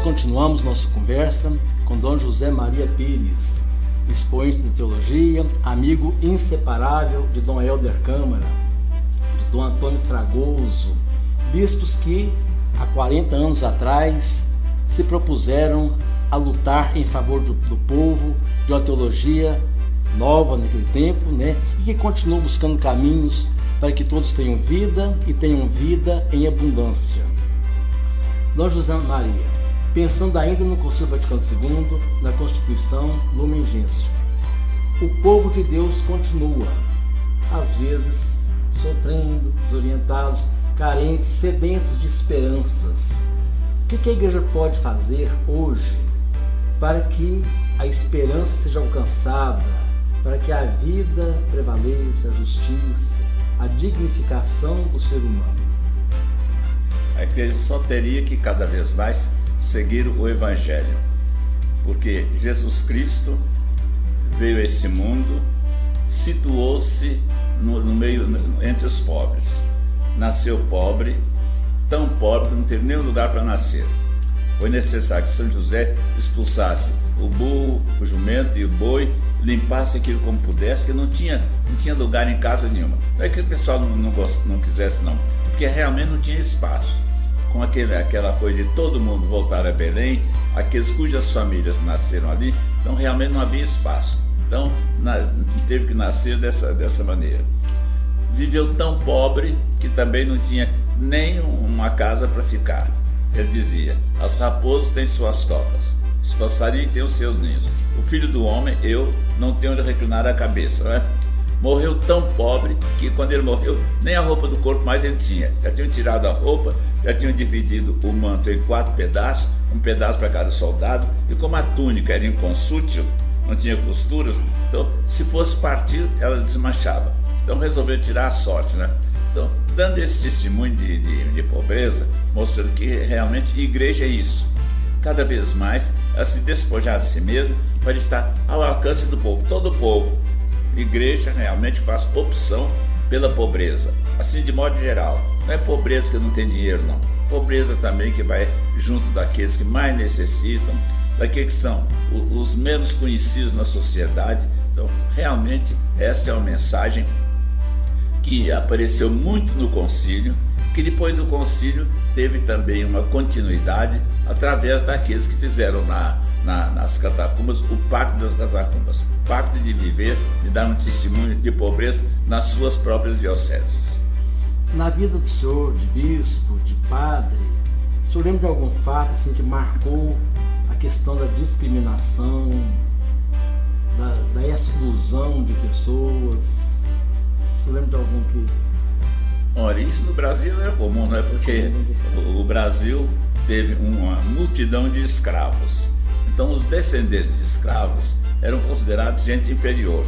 continuamos nossa conversa com Dom José Maria Pires, expoente de teologia, amigo inseparável de Dom Helder Câmara, de Dom Antônio Fragoso, bispos que, há 40 anos atrás, se propuseram a lutar em favor do povo, de uma teologia nova naquele tempo, e que continuam buscando caminhos para que todos tenham vida e tenham vida em abundância. Dom José Maria, pensando ainda no Concílio Vaticano II, na Constituição Lumen Gentium, o povo de Deus continua, às vezes, sofrendo, desorientados, carentes, sedentos de esperanças. O que a igreja pode fazer hoje para que a esperança seja alcançada, para que a vida prevaleça, a justiça, a dignificação do ser humano? A igreja só teria que cada vez mais seguir o Evangelho, porque Jesus Cristo veio a esse mundo, situou-se no meio, entre os pobres. Nasceu pobre, tão pobre que não teve nenhum lugar para nascer. Foi necessário que São José expulsasse o burro, o jumento e o boi, limpasse aquilo como pudesse, que não tinha lugar em casa nenhuma. Não é que o pessoal não quisesse não, porque realmente não tinha espaço. Com aquela coisa de todo mundo voltar a Belém, aqueles cujas famílias nasceram ali, então realmente não havia espaço. Então teve que nascer dessa maneira. Viveu tão pobre que também não tinha nem uma casa para ficar. Ele dizia: as raposas têm suas tocas, os passarinhos têm os seus ninhos. O filho do homem, eu, não tenho onde reclinar a cabeça, né? Morreu tão pobre que quando ele morreu, nem a roupa do corpo mais ele tinha. Já tinham tirado a roupa, já tinham dividido o manto em 4 pedaços, um pedaço para cada soldado, e como a túnica era inconsútil, não tinha costuras, então se fosse partir, ela desmanchava. Então resolveu tirar a sorte, né? Então, dando esse testemunho de pobreza, mostrando que realmente igreja é isso. Cada vez mais, ela se despojar de si mesma para estar ao alcance do povo, todo o povo. Igreja realmente faz opção pela pobreza, assim de modo geral. Não é pobreza que não tem dinheiro, não. Pobreza também que vai junto daqueles que mais necessitam, daqueles que são os menos conhecidos na sociedade. Então, realmente, esta é uma mensagem que apareceu muito no concílio, que depois do concílio teve também uma continuidade através daqueles que fizeram nas catacumbas o pacto das catacumbas, pacto de viver, de dar um testemunho de pobreza nas suas próprias dioceses. Na vida do senhor, de bispo, de padre, o senhor lembra de algum fato assim, que marcou a questão da discriminação, da exclusão de pessoas? O senhor lembra de algum que... Olha, isso no Brasil é comum, não é? Porque o Brasil teve uma multidão de escravos. Então os descendentes de escravos eram considerados gente inferior,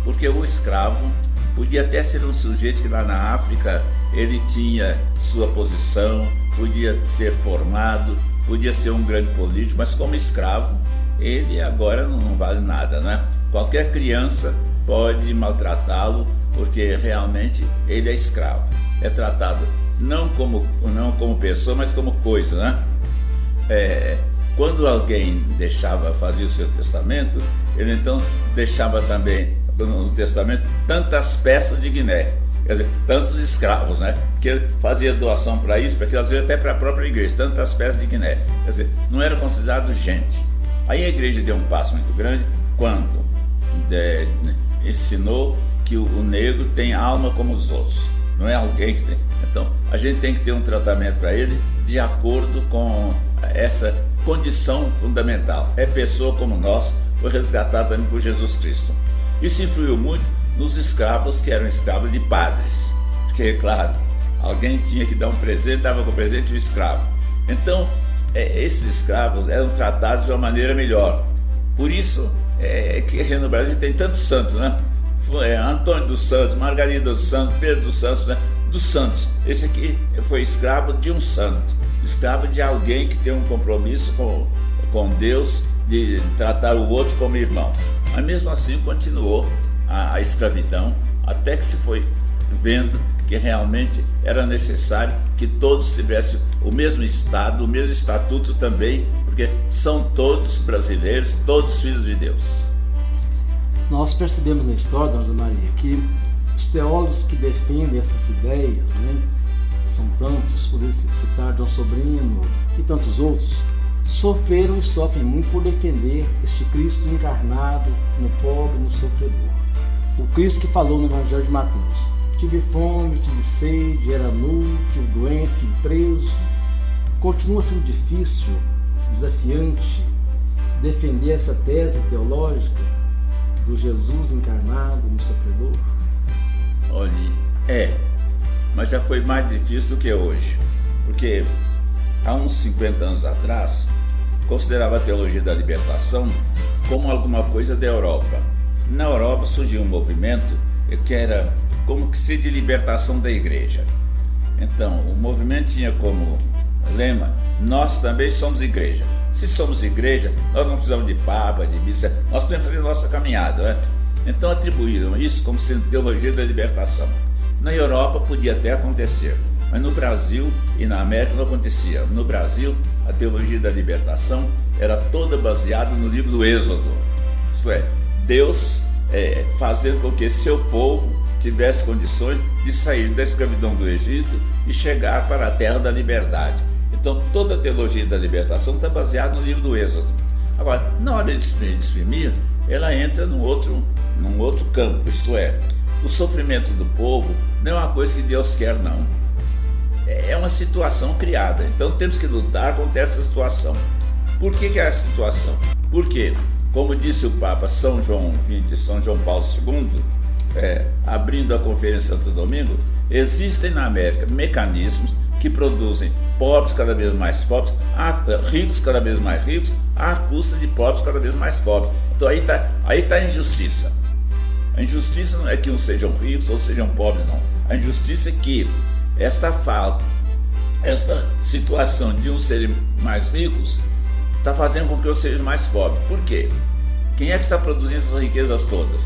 porque o escravo podia até ser um sujeito que lá na África ele tinha sua posição, podia ser formado, podia ser um grande político, mas como escravo ele agora não vale nada, né? Qualquer criança pode maltratá-lo, porque realmente ele é escravo. É tratado não como pessoa, mas como coisa, né? Quando alguém fazia o seu testamento, ele então deixava também no testamento tantas peças de Guiné, quer dizer, tantos escravos, né? Que ele fazia doação para isso, porque às vezes até para a própria igreja, tantas peças de Guiné, quer dizer, não era considerado gente. Aí a igreja deu um passo muito grande quando ensinou que o negro tem alma como os outros, não é alguém que tem. Então a gente tem que ter um tratamento para ele de acordo com essa condição fundamental. É pessoa como nós, foi resgatado também por Jesus Cristo. Isso influiu muito nos escravos que eram escravos de padres, porque, claro, alguém tinha que dar um presente, dava com presente o escravo. Então esses escravos eram tratados de uma maneira melhor. Por isso que a gente no Brasil tem tantos santos, né? Antônio dos Santos, Margarida dos Santos, Pedro dos Santos, né? Dos santos. Esse aqui foi escravo de um santo, escravo de alguém que tem um compromisso com Deus, de tratar o outro como irmão. Mas mesmo assim continuou a escravidão, até que se foi vendo que realmente era necessário que todos tivessem o mesmo estado, o mesmo estatuto também, porque são todos brasileiros, todos filhos de Deus. Nós percebemos na história, Dona Maria, que os teólogos que defendem essas ideias, né, são tantos, poderia citar João Sobrino e tantos outros, sofreram e sofrem muito por defender este Cristo encarnado no pobre, no sofredor. O Cristo que falou no Evangelho de Mateus: tive fome, tive sede, era nu, tive doente, tive preso. Continua sendo difícil, desafiante, defender essa tese teológica do Jesus encarnado no sofredor? Olhe, mas já foi mais difícil do que hoje, porque há uns 50 anos atrás considerava a teologia da libertação como alguma coisa da Europa. Na Europa surgiu um movimento que era como que se de libertação da igreja. Então, o movimento tinha como lema: nós também somos igreja. Se somos igreja, nós não precisamos de papa, de missa, nós podemos fazer nossa caminhada, né? Então atribuíram isso como sendo teologia da libertação. Na Europa podia até acontecer, mas no Brasil e na América não acontecia. No Brasil, a teologia da libertação era toda baseada no livro do Êxodo. Isto é, Deus fazendo com que seu povo tivesse condições de sair da escravidão do Egito e chegar para a terra da liberdade. Então toda a teologia da libertação está baseada no livro do Êxodo. Agora, na hora de exprimir, ela entra num outro campo, isto é, o sofrimento do povo não é uma coisa que Deus quer, não. É uma situação criada. Então temos que lutar contra essa situação. Por que é a situação? Porque, como disse o Papa São João XX, São João Paulo II, abrindo a Conferência Santo Domingo, existem na América mecanismos que produzem pobres cada vez mais pobres, ricos cada vez mais ricos, à custa de pobres cada vez mais pobres. Então aí está a injustiça. A injustiça não é que uns sejam ricos ou sejam pobres, não. A injustiça é que esta situação de uns serem mais ricos está fazendo com que eu seja mais pobre. Por quê? Quem é que está produzindo essas riquezas todas?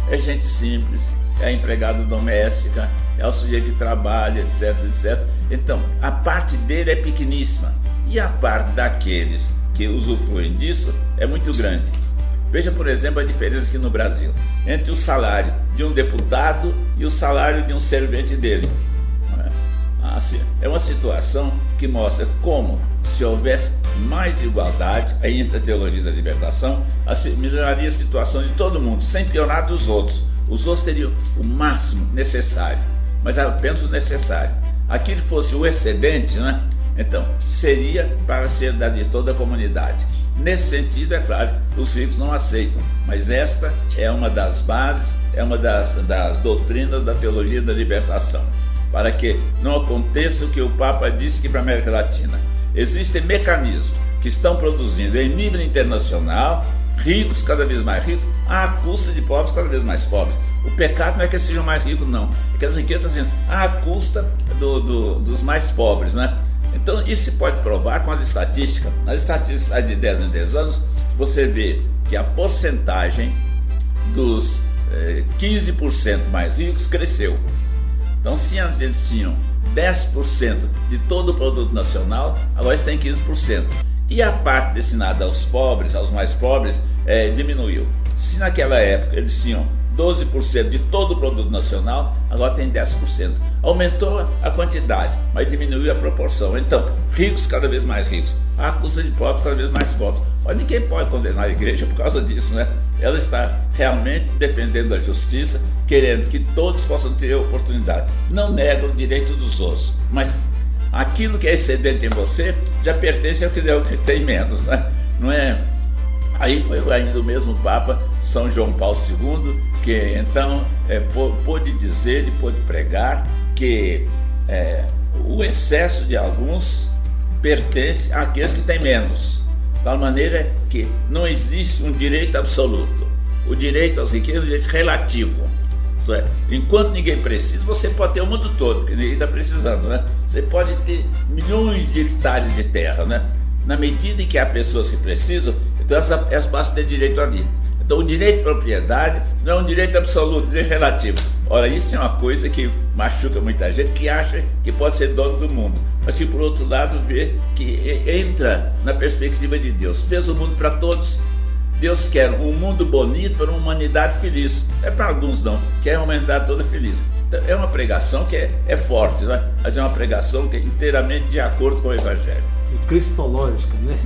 É gente simples, é a empregada doméstica, é o sujeito que trabalha, etc, etc. Então, a parte dele é pequeníssima e a parte daqueles que usufruem disso é muito grande. Veja, por exemplo, a diferença aqui no Brasil entre o salário de um deputado e o salário de um servente dele. É uma situação que mostra como, se houvesse mais igualdade, aí entra a teologia da libertação, melhoraria a situação de todo mundo, sem piorar dos outros. Os outros teriam o máximo necessário, mas apenas o necessário. Aquilo que fosse o excedente, né? Então, seria para ser dado de toda a comunidade. Nesse sentido, é claro, os ricos não aceitam, mas esta é uma das bases, é uma das doutrinas da teologia da libertação, para que não aconteça o que o Papa disse que para a América Latina. Existem mecanismos que estão produzindo em nível internacional ricos cada vez mais ricos, à custa de pobres cada vez mais pobres. O pecado não é que eles sejam mais ricos, não, é que as riquezas estão sendo à custa dos mais pobres, né? Então isso se pode provar com as estatísticas. Nas estatísticas de 10 em 10 anos, você vê que a porcentagem dos 15% mais ricos cresceu. Então, se antes eles tinham 10% de todo o produto nacional, agora eles têm 15%. E a parte destinada aos pobres, aos mais pobres, diminuiu. Se naquela época eles tinham 12% de todo o produto nacional, agora tem 10%. Aumentou a quantidade, mas diminuiu a proporção. Então, ricos cada vez mais ricos, à custa de pobres cada vez mais pobres. Mas ninguém pode condenar a igreja por causa disso, né? Ela está realmente defendendo a justiça, querendo que todos possam ter oportunidade. Não nega o direito dos outros, mas aquilo que é excedente em você já pertence ao que tem menos, né? Não é? Aí foi ainda o mesmo Papa São João Paulo II que então pôde dizer e pôde pregar que o excesso de alguns pertence àqueles que têm menos, de tal maneira que não existe um direito absoluto. O direito às riquezas é um direito relativo. Isto é, enquanto ninguém precisa, você pode ter o mundo todo, porque ninguém está precisando, né? Você pode ter milhões de hectares de terra, né? Na medida em que há pessoas que precisam, então elas passam a ter direito ali. Então o direito de propriedade não é um direito absoluto, é um direito relativo. Ora, isso é uma coisa que machuca muita gente, que acha que pode ser dono do mundo, mas que por outro lado vê que entra na perspectiva de Deus. Fez o mundo para todos. Deus quer um mundo bonito para uma humanidade feliz. É para alguns não, quer uma humanidade toda feliz. Então, é uma pregação que é forte, né? Mas é uma pregação que é inteiramente de acordo com o Evangelho. E cristológica, né?